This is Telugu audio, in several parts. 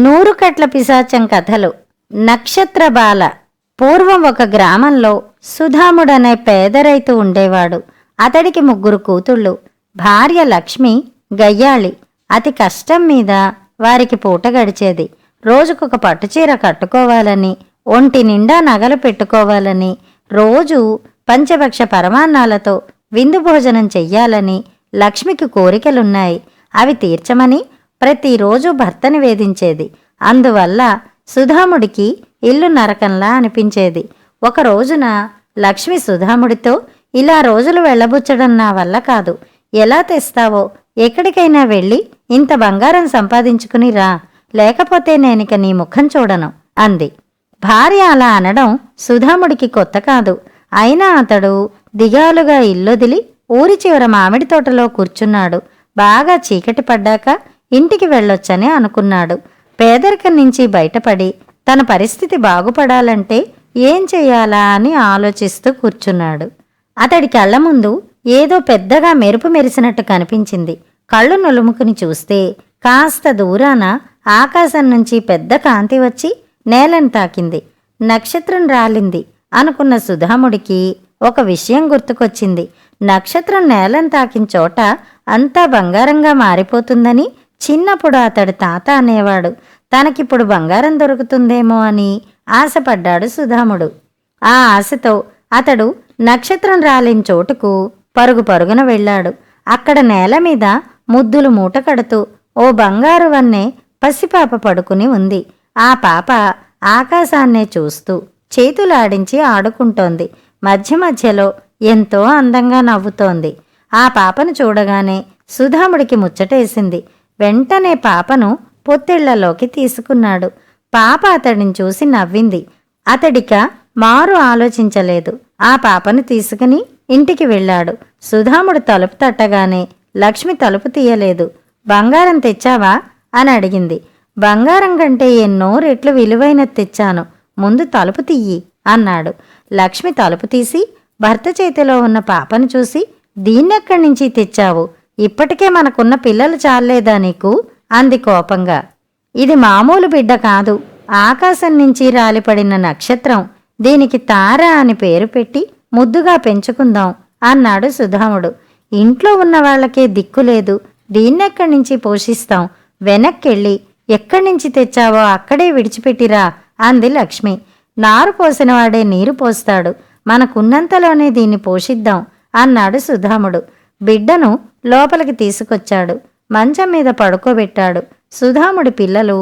నూరు కట్ల పిశాచం కథలు. నక్షత్రబాల. పూర్వం ఒక గ్రామంలో సుధాముడనే పేద రైతు ఉండేవాడు. అతడికి 3 కూతుళ్ళు. భార్య లక్ష్మి గయ్యాళి. అతి కష్టం మీద వారికి పూట గడిచేది. రోజుకొక పట్టుచీర కట్టుకోవాలని, ఒంటి నిండా నగలు పెట్టుకోవాలని, రోజు పంచభక్ష పరమాన్నాలతో విందు భోజనం చెయ్యాలని లక్ష్మికి కోరికలున్నాయి. అవి తీర్చమని ప్రతిరోజు భర్తని వేధించేది. అందువల్ల సుధాముడికి ఇల్లు నరకంలా అనిపించేది. ఒక రోజున లక్ష్మి సుధాముడితో, ఇలా రోజులు వెళ్ళబుచ్చడం నా వల్ల కాదు. ఎలా తెస్తావో ఎక్కడికైనా వెళ్ళి ఇంత బంగారం సంపాదించుకుని రా, లేకపోతే నేనిక నీ ముఖం చూడను అంది. భార్య అలా అనడం సుధాముడికి కొత్త కాదు. అయినా అతడు దిగాలుగా ఇల్లొదిలి ఊరి చివర మామిడి తోటలో కూర్చున్నాడు. బాగా చీకటి పడ్డాక ఇంటికి వెళ్ళొచ్చని అనుకున్నాడు. పేదరికం నుంచి బయటపడి తన పరిస్థితి బాగుపడాలంటే ఏం చెయ్యాలా అని ఆలోచిస్తూ కూర్చున్నాడు. అతడి కళ్ళ ముందు ఏదో పెద్దగా మెరుపు మెరిసినట్టు కనిపించింది. కళ్ళు నులుముకుని చూస్తే కాస్త దూరాన ఆకాశం నుంచి పెద్ద కాంతి వచ్చి నేలను తాకింది. నక్షత్రం రాలింది అనుకున్న సుధాముడికి ఒక విషయం గుర్తుకొచ్చింది. నక్షత్రం నేలను తాకిన చోట అంతా బంగారంగా మారిపోతుందని చిన్నప్పుడు అతడి తాత అనేవాడు. తనకిప్పుడు బంగారం దొరుకుతుందేమో అని ఆశపడ్డాడు సుధాముడు. ఆ ఆశతో అతడు నక్షత్రం రాలిన చోటుకు పరుగు పరుగున వెళ్ళాడు. అక్కడ నేల మీద ముద్దులు మూట కడుతూ ఓ బంగారు వన్నె పసిపాప పడుకుని ఉంది. ఆ పాప ఆకాశాన్నే చూస్తూ చేతులాడించి ఆడుకుంటోంది. మధ్య మధ్యలో ఎంతో అందంగా నవ్వుతోంది. ఆ పాపను చూడగానే సుధాముడికి ముచ్చటేసింది. వెంటనే పాపను పొత్తిళ్లలోకి తీసుకున్నాడు. పాప అతడిని చూసి నవ్వింది. అతడిక మారు ఆలోచించలేదు. ఆ పాపను తీసుకుని ఇంటికి వెళ్ళాడు. సుధాముడు తలుపు తట్టగానే లక్ష్మి తలుపు తీయలేదు. బంగారం తెచ్చావా అని అడిగింది. బంగారం కంటే ఎన్నో రెట్లు విలువైనది తెచ్చాను, ముందు తలుపు తీయి అన్నాడు. లక్ష్మి తలుపు తీసి భర్త చేతిలో ఉన్న పాపను చూసి, దీన్నెక్కడి నుంచి తెచ్చావు? ఇప్పటికే మనకున్న పిల్లలు చాలేదా నీకు అంది కోపంగా. ఇది మామూలు బిడ్డ కాదు, ఆకాశం నుంచి రాలిపడిన నక్షత్రం. దీనికి తార అని పేరు పెట్టి ముద్దుగా పెంచుకుందాం అన్నాడు సుధాముడు. ఇంట్లో ఉన్న వాళ్లకే దిక్కులేదు, దీన్నెక్కడి నుంచి పోషిస్తాం? వెనక్కెళ్ళి ఎక్కడి నుంచి తెచ్చావో అక్కడే విడిచిపెట్టిరా అంది లక్ష్మి. నారు పోసినవాడే నీరు పోస్తాడు, మనకున్నంతలోనే దీన్ని పోషిద్దాం అన్నాడు సుధాముడు. బిడ్డను లోపలికి తీసుకొచ్చాడు. మంచం మీద పడుకోబెట్టాడు. సుధాముడి పిల్లలు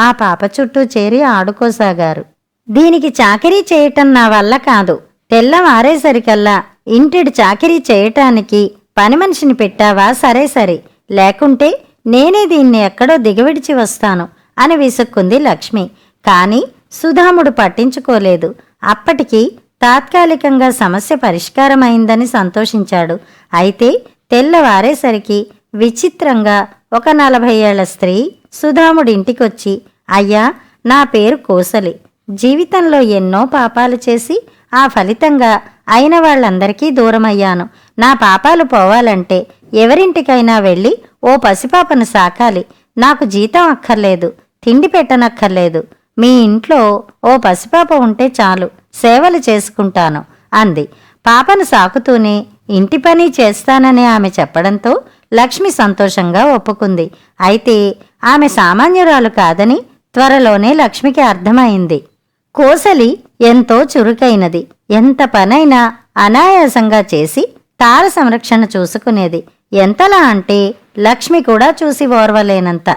ఆ పాప చుట్టూ చేరి ఆడుకోసాగారు. దీనికి చాకిరీ చేయటం నా వల్ల కాదు, తెల్లవారేసరికల్లా ఇంటిడి చాకిరీ చేయటానికి పని మనిషిని పెట్టావా? సరే సరే, లేకుంటే నేనే దీన్ని ఎక్కడో దిగవిడిచి వస్తాను అని విసుక్కుంది లక్ష్మి. కాని సుధాముడు పట్టించుకోలేదు. అప్పటికి తాత్కాలికంగా సమస్య పరిష్కారమైందని సంతోషించాడు. అయితే తెల్లవారేసరికి విచిత్రంగా ఒక 40 ఏళ్ల స్త్రీ సుధాముడింటికొచ్చి, అయ్యా, నా పేరు కోసలి. జీవితంలో ఎన్నో పాపాలు చేసి ఆ ఫలితంగా అయిన వాళ్ళందరికీ దూరమయ్యాను. నా పాపాలు పోవాలంటే ఎవరింటికైనా వెళ్ళి ఓ పసిపాపను సాకాలి. నాకు జీతం అక్కర్లేదు, తిండి పెట్టనక్కర్లేదు. మీ ఇంట్లో ఓ పసిపాప ఉంటే చాలు, సేవలు చేసుకుంటాను అంది. పాపను సాకుతూనే ఇంటి పని చేస్తానని ఆమె చెప్పడంతో లక్ష్మి సంతోషంగా ఒప్పుకుంది. అయితే ఆమె సామాన్యురాలు కాదని త్వరలోనే లక్ష్మికి అర్థమైంది. కోసలి ఎంతో చురుకైనది. ఎంత పనైనా అనాయాసంగా చేసి తార సంరక్షణ చూసుకునేది. ఎంతలా అంటే లక్ష్మి కూడా చూసి ఓర్వలేనంత.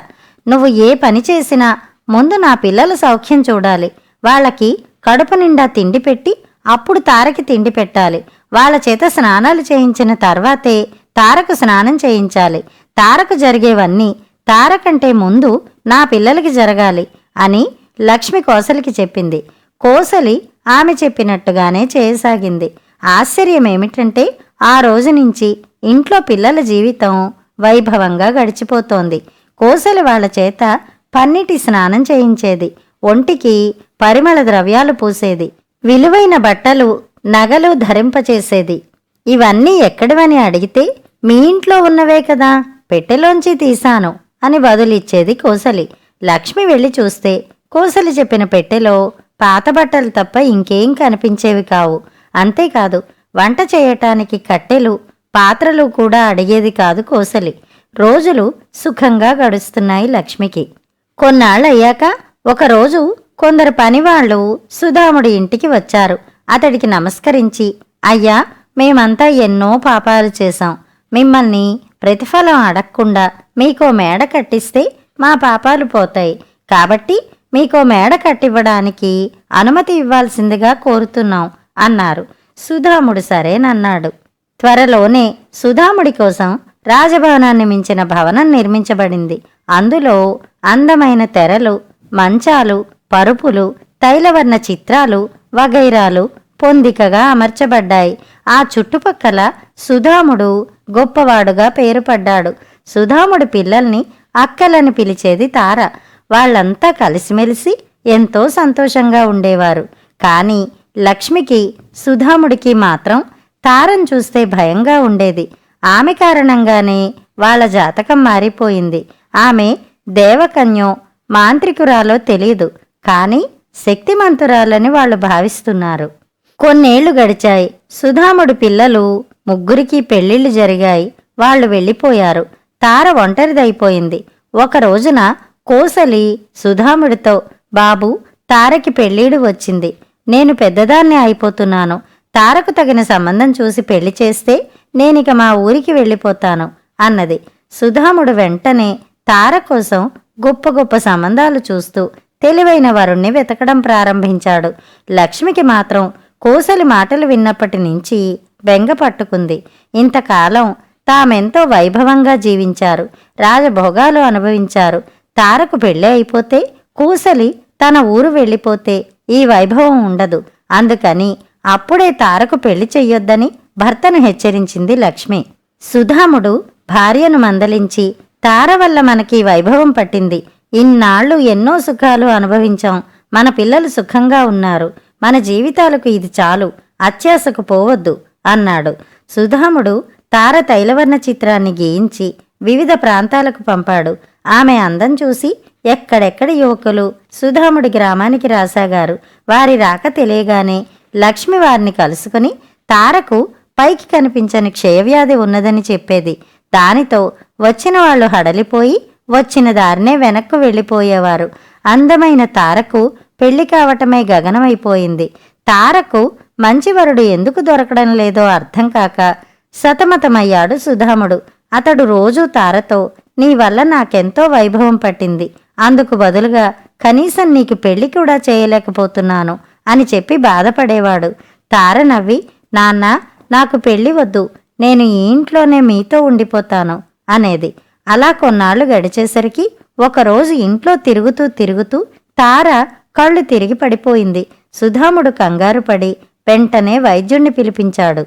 నువ్వు ఏ పని చేసినా ముందు నా పిల్లల సౌఖ్యం చూడాలి. వాళ్ళకి కడుపు నిండా తిండి పెట్టి అప్పుడు తారకి తిండి పెట్టాలి. వాళ్ళ చేత స్నానాలు చేయించిన తర్వాతే తారకు స్నానం చేయించాలి. తారకు జరిగేవన్నీ తారకంటే ముందు నా పిల్లలకి జరగాలి అని లక్ష్మి కోసలికి చెప్పింది. కోసలి ఆమె చెప్పినట్టుగానే చేయసాగింది. ఆశ్చర్యమేమిటంటే ఆ రోజు నుంచి ఇంట్లో పిల్లల జీవితం వైభవంగా గడిచిపోతోంది. కోసలి వాళ్ల చేత పన్నిటి స్నానం చేయించేది. ఒంటికి పరిమళ ద్రవ్యాలు పూసేది. విలువైన బట్టలు, నగలు ధరింపచేసేది. ఇవన్నీ ఎక్కడివని అడిగితే, మీ ఇంట్లో ఉన్నవే కదా పెట్టెలోంచి తీశాను అని బదులిచ్చేది కోసలి. లక్ష్మి వెళ్ళి చూస్తే కోసలి చెప్పిన పెట్టెలో పాత బట్టలు తప్ప ఇంకేం కనిపించేవి కావు. అంతేకాదు వంట చేయటానికి కట్టెలు, పాత్రలు కూడా అడిగేది కాదు కోసలి. రోజులు సుఖంగా గడుస్తున్నాయి లక్ష్మికి. కొన్నాళ్ళయ్యాక ఒకరోజు కొందరు పనివాళ్లు సుధాముడి ఇంటికి వచ్చారు. అతడికి నమస్కరించి, అయ్యా, మేమంతా ఎన్నో పాపాలు చేశాం. మిమ్మల్ని ప్రతిఫలం అడగకుండా మీకో మేడ కట్టిస్తే మా పాపాలు పోతాయి. కాబట్టి మీకో మేడ కట్టివ్వడానికి అనుమతి ఇవ్వాల్సిందిగా కోరుతున్నాం అన్నారు. సుధాముడు సరేనన్నాడు. త్వరలోనే సుధాముడి కోసం రాజభవనాన్ని మించిన భవనం నిర్మించబడింది. అందులో అందమైన తెరలు, మంచాలు, పరుపులు, తైలవర్ణ చిత్రాలు వగైరాలు పొందికగా అమర్చబడ్డాయి. ఆ చుట్టుపక్కల సుధాముడు గొప్పవాడుగా పేరుపడ్డాడు. సుధాముడి పిల్లల్ని అక్కలని పిలిచేది తార. వాళ్లంతా కలిసిమెలిసి ఎంతో సంతోషంగా ఉండేవారు. కాని లక్ష్మికి, సుధాముడికి మాత్రం తారను చూస్తే భయంగా ఉండేది. ఆమె కారణంగానే వాళ్ల జాతకం మారిపోయింది. ఆమె దేవకన్యో మాంత్రికురాలో తెలీదు, కాని శక్తిమంతురాలని వాళ్లు భావిస్తున్నారు. కొన్నేళ్లు గడిచాయి. సుధాముడి పిల్లలు ముగ్గురికి పెళ్లిళ్లు జరిగాయి. వాళ్లు వెళ్ళిపోయారు. తార ఒంటరిదైపోయింది. ఒక రోజున కోసలి సుధాముడితో, బాబూ, తారకి పెళ్ళీడు వచ్చింది. నేను పెద్దదాన్ని అయిపోతున్నాను. తారకు తగిన సంబంధం చూసి పెళ్లి చేస్తే నేనిక మా ఊరికి వెళ్ళిపోతాను అన్నది. సుధాముడు వెంటనే తార కోసం గొప్ప గొప్ప సంబంధాలు చూస్తూ తెలివైన వరుణ్ణి వెతకడం ప్రారంభించాడు. లక్ష్మికి మాత్రం కోసలి మాటలు విన్నప్పటి నుంచి బెంగ పట్టుకుంది. ఇంతకాలం తామెంతో వైభవంగా జీవించారు, రాజభోగాలు అనుభవించారు. తారకు పెళ్ళి అయిపోతే, కోసలి తన ఊరు వెళ్ళిపోతే ఈ వైభవం ఉండదు. అందుకని అప్పుడే తారకు పెళ్లి చెయ్యొద్దని భర్తను హెచ్చరించింది లక్ష్మి. సుధాముడు భార్యను మందలించి, తార వల్ల మనకి వైభవం పట్టింది. ఇన్నాళ్లు ఎన్నో సుఖాలు అనుభవించాం. మన పిల్లలు సుఖంగా ఉన్నారు. మన జీవితాలకు ఇది చాలు. అత్యాశకు పోవద్దు అన్నాడు. సుధాముడు తార తైలవర్ణ చిత్రాన్ని గీయించి వివిధ ప్రాంతాలకు పంపాడు. ఆమె అందం చూసి ఎక్కడెక్కడి యువకులు సుధాముడి గ్రామానికి రాసాగారు. వారి రాక తెలియగానే లక్ష్మి వారిని కలుసుకుని తారకు పైకి కనిపించని క్షయవ్యాధి ఉన్నదని చెప్పేది. దానితో వచ్చిన వాళ్ళు హడలిపోయి వచ్చిన దారినే వెనక్కు వెళ్ళిపోయేవారు. అందమైన తారకు పెళ్లి కావటమే గగనమైపోయింది. తారకు మంచివరుడు ఎందుకు దొరకడం లేదో అర్థం కాక సతమతమయ్యాడు సుధాముడు. అతడు రోజూ తారతో, నీ వల్ల నాకెంతో వైభవం పట్టింది. అందుకు బదులుగా కనీసం నీకు పెళ్లి కూడా చేయలేకపోతున్నాను అని చెప్పి బాధపడేవాడు. తార నవ్వి, నాన్న, నాకు పెళ్లి వద్దు. నేను ఈ ఇంట్లోనే మీతో ఉండిపోతాను అనేది. అలా కొన్నాళ్లు గడిచేసరికి ఒకరోజు ఇంట్లో తిరుగుతూ తిరుగుతూ తార కళ్ళు తిరిగి పడిపోయింది. సుధాముడు కంగారు పడి వెంటనే వైద్యుణ్ణి పిలిపించాడు.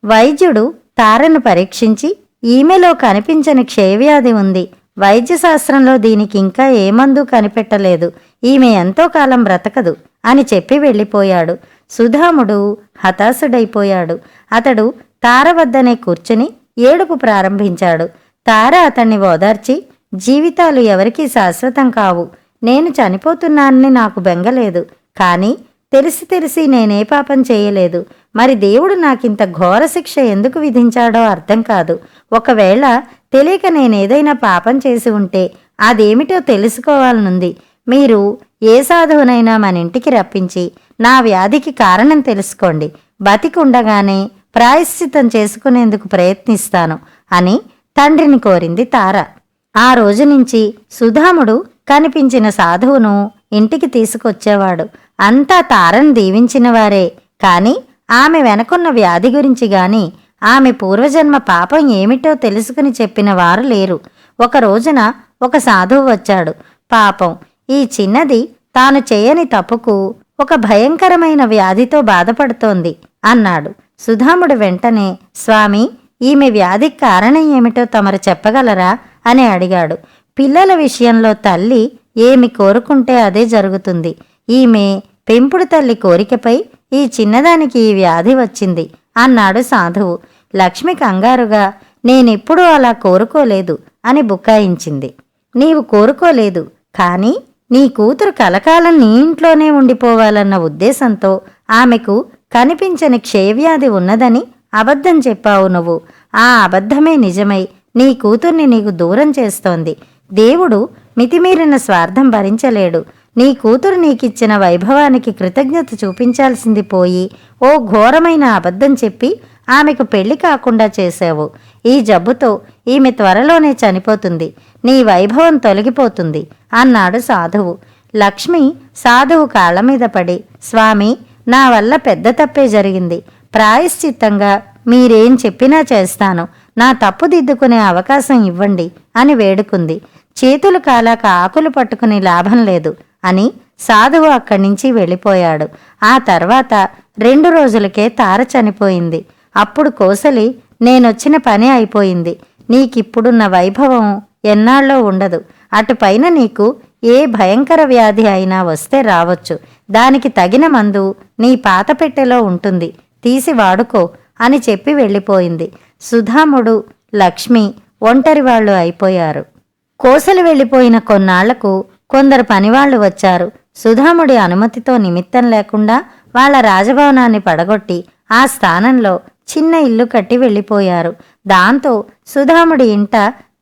వైద్యుడు తారను పరీక్షించి, ఈమెలో కనిపించని క్షయవ్యాధి ఉంది. వైద్యశాస్త్రంలో దీనికి ఇంకా ఏ మందు కనిపెట్టలేదు. ఈమె ఎంతో కాలం బ్రతకదు అని చెప్పి వెళ్ళిపోయాడు. సుధాముడు హతాశుడైపోయాడు. అతడు తార వద్దనే కూర్చుని ఏడుపు ప్రారంభించాడు. తార అతన్ని ఓదార్చి, జీవితాలు ఎవరికీ శాశ్వతం కావు. నేను చనిపోతున్నానని నాకు బెంగలేదు. కానీ తెలిసి తెలిసి నేనే పాపం చేయలేదు. మరి దేవుడు నాకింత ఘోర శిక్ష ఎందుకు విధించాడో అర్థం కాదు. ఒకవేళ తెలియక నేనేదైనా పాపం చేసి ఉంటే అదేమిటో తెలుసుకోవాలనుంది. మీరు ఏ సాధువునైనా మన ఇంటికి రప్పించి నా వ్యాధికి కారణం తెలుసుకోండి. బతికుండగానే ప్రాయశ్చితం చేసుకునేందుకు ప్రయత్నిస్తాను అని తండ్రిని కోరింది తార. ఆ రోజు నుంచి సుధాముడు కనిపించిన సాధువును ఇంటికి తీసుకొచ్చేవాడు. అంతా తారను దీవించిన వారే. కాని ఆమె వెనకున్న వ్యాధి గురించి గాని ఆమె పూర్వజన్మ పాపం ఏమిటో తెలుసుకుని చెప్పిన వారు లేరు. ఒక రోజున ఒక సాధువు వచ్చాడు. పాపం, ఈ చిన్నది తాను చేయని తప్పుకు ఒక భయంకరమైన వ్యాధితో బాధపడుతోంది అన్నాడు. సుధాముడు వెంటనే, స్వామి, ఈమె వ్యాధికి కారణం ఏమిటో తమరు చెప్పగలరా అని అడిగాడు. పిల్లల విషయంలో తల్లి ఏమి కోరుకుంటే అదే జరుగుతుంది. ఈమె పెంపుడు తల్లి కోరికపై ఈ చిన్నదానికి ఈ వ్యాధి వచ్చింది అన్నాడు సాధువు. లక్ష్మి కంగారుగా, నేనెప్పుడూ అలా కోరుకోలేదు అని బుకాయించింది. నీవు కోరుకోలేదు, కానీ నీ కూతురు కలకాలం నీ ఇంట్లోనే ఉండిపోవాలన్న ఉద్దేశంతో ఆమెకు కనిపించని క్షయవ్యాధి ఉన్నదని అబద్ధం చెప్పావు నువ్వు. ఆ అబద్ధమే నిజమై నీ కూతుర్ని నీకు దూరం చేస్తోంది. దేవుడు మితిమీరిన స్వార్థం భరించలేడు. నీ కూతురు నీకిచ్చిన వైభవానికి కృతజ్ఞత చూపించాల్సింది పోయి ఓ ఘోరమైన అబద్ధం చెప్పి ఆమెకు పెళ్లి కాకుండా చేశావు. ఈ జబ్బుతో ఈమె త్వరలోనే చనిపోతుంది. నీ వైభవం తొలగిపోతుంది అన్నాడు సాధువు. లక్ష్మి సాధువు కాళ్ల మీద పడి, స్వామి, నా వల్ల పెద్ద తప్పే జరిగింది. ప్రాయశ్చిత్తంగా మీరేం చెప్పినా చేస్తాను. నా తప్పు దిద్దుకునే అవకాశం ఇవ్వండి అని వేడుకుంది. చేతులు కాలాక ఆకులు పట్టుకుని లాభం లేదు అని సాధువు అక్కడి నుంచి వెళ్ళిపోయాడు. ఆ తర్వాత 2 రోజులకే తార చనిపోయింది. అప్పుడు కోసలి, నేనొచ్చిన పని అయిపోయింది. నీకిప్పుడున్న వైభవం ఎన్నాళ్ళో ఉండదు. అటుపైన నీకు ఏ భయంకర వ్యాధి అయినా వస్తే రావచ్చు. దానికి తగిన మందు నీ పాత పెట్టెలో ఉంటుంది, తీసి వాడుకో అని చెప్పి వెళ్ళిపోయింది. సుధాముడు, లక్ష్మి ఒంటరివాళ్లు అయిపోయారు. కోసలి వెళ్ళిపోయిన కొన్నాళ్లకు కొందరు పనివాళ్లు వచ్చారు. సుధాముడి అనుమతితో నిమిత్తం లేకుండా వాళ్ల రాజభవనాన్ని పడగొట్టి ఆ స్థానంలో చిన్న ఇల్లు కట్టి వెళ్ళిపోయారు. దాంతో సుధాముడి ఇంట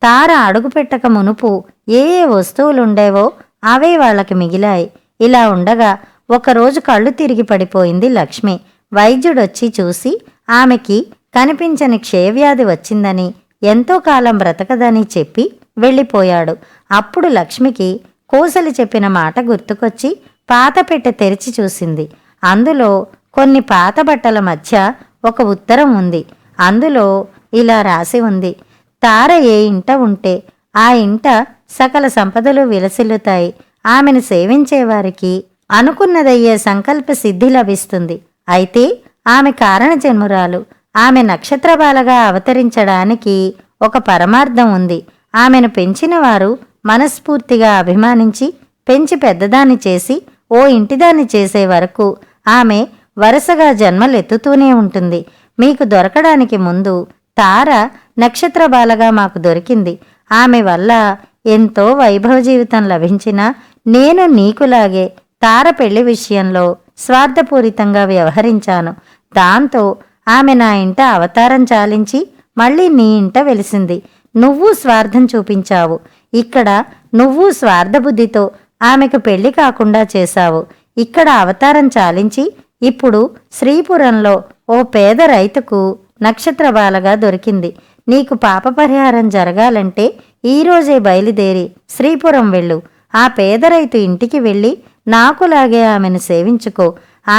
తార అడుగుపెట్టక మునుపు ఏ ఏ వస్తువులుండేవో అవే వాళ్లకి మిగిలాయి. ఇలా ఉండగా ఒకరోజు కళ్ళు తిరిగి పడిపోయింది లక్ష్మి. వైద్యుడొచ్చి చూసి ఆమెకి కనిపించని క్షయవ్యాధి వచ్చిందని, ఎంతో కాలం బ్రతకదని చెప్పి వెళ్ళిపోయాడు. అప్పుడు లక్ష్మికి కోసలి చెప్పిన మాట గుర్తుకొచ్చి పాత పెట్టె తెరిచి చూసింది. అందులో కొన్ని పాత బట్టల మధ్య ఒక ఉత్తరం ఉంది. అందులో ఇలా రాసి ఉంది: తార ఏ ఇంట ఉంటే ఆ ఇంట సకల సంపదలు విలసిల్లుతాయి. ఆమెను సేవించేవారికి అనుకున్నదయ్యే సంకల్ప సిద్ధి లభిస్తుంది. అయితే ఆమె కారణ జన్మురాలు. ఆమె నక్షత్రబాలగా అవతరించడానికి ఒక పరమార్థం ఉంది. ఆమెను పెంచిన వారు మనస్ఫూర్తిగా అభిమానించి పెంచి పెద్దదాన్ని చేసి ఓ ఇంటిదాన్ని చేసే వరకు ఆమె వరుసగా జన్మలెత్తుతూనే ఉంటుంది. మీకు దొరకడానికి ముందు తార నక్షత్రబాలగా మాకు దొరికింది. ఆమె వల్ల ఎంతో వైభవ జీవితం లభించినా నేను నీకులాగే తార పెళ్లి విషయంలో స్వార్థపూరితంగా వ్యవహరించాను. దాంతో ఆమె నా ఇంట అవతారం చాలించి మళ్ళీ నీ ఇంట వెలిసింది. నువ్వు స్వార్థం చూపించావు. ఇక్కడ నువ్వు స్వార్థబుద్ధితో ఆమెకు పెళ్లి కాకుండా చేశావు. ఇక్కడ అవతారం చాలించి ఇప్పుడు శ్రీపురంలో ఓ పేద రైతుకు నక్షత్రబాలగా దొరికింది. నీకు పాప పరిహారం జరగాలంటే ఈరోజే బయలుదేరి శ్రీపురం వెళ్ళు. ఆ పేద రైతు ఇంటికి వెళ్ళి నాకులాగే ఆమెను సేవించుకో.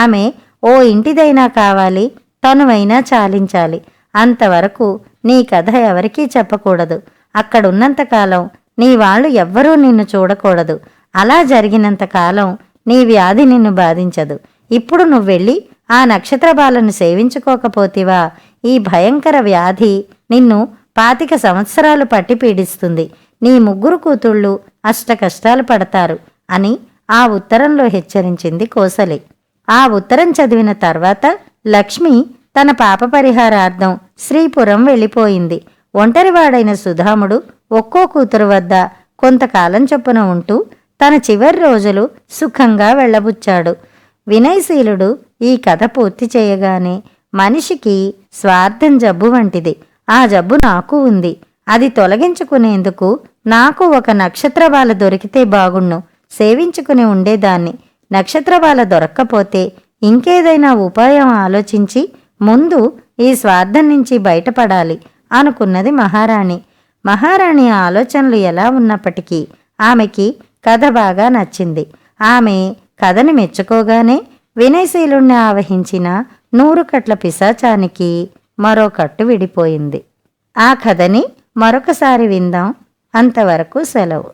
ఆమె ఓ ఇంటిదైనా కావాలి, తనువైనా చాలించాలి. అంతవరకు నీ కథ ఎవరికీ చెప్పకూడదు. అక్కడున్నంతకాలం నీ వాళ్ళు ఎవ్వరూ నిన్ను చూడకూడదు. అలా జరిగినంతకాలం నీ వ్యాధి నిన్ను బాధించదు. ఇప్పుడు నువ్వెళ్ళి ఆ నక్షత్రబాలను సేవించుకోకపోతివా ఈ భయంకర వ్యాధి నిన్ను 25 సంవత్సరాలు పట్టి పీడిస్తుంది. నీ 3 కూతుళ్ళు అష్టకష్టాలు పడతారు అని ఆ ఉత్తరంలో హెచ్చరించింది కోసలి. ఆ ఉత్తరం చదివిన తర్వాత లక్ష్మి తన పాప పరిహారార్థం శ్రీపురం వెళ్ళిపోయింది. ఒంటరివాడైన సుధాముడు ఒక్కో కూతురు వద్ద కొంతకాలం చొప్పున ఉంటూ తన చివరి రోజులు సుఖంగా వెళ్ళబుచ్చాడు. వినయశీలుడు ఈ కథ పూర్తి చేయగానే, మనిషికి స్వార్థం జబ్బు వంటిది. ఆ జబ్బు నాకు ఉంది. అది తొలగించుకునేందుకు నాకు ఒక నక్షత్రబాల దొరికితే బాగుణ్ణు, సేవించుకుని ఉండేదాన్ని. నక్షత్రబాల దొరక్కపోతే ఇంకేదైనా ఉపాయం ఆలోచించి ముందు ఈ స్వార్థం నుంచి బయటపడాలి అనుకున్నది మహారాణి. మహారాణి ఆలోచనలు ఎలా ఉన్నప్పటికీ ఆమెకి కథ బాగా నచ్చింది. ఆమె కథని మెచ్చుకోగానే వినయశీలుణ్ణి ఆవహించిన 100 కట్ల పిశాచానికి మరో కట్టు విడిపోయింది. ఆ కథని మరొకసారి విందాం. అంతవరకు సెలవు.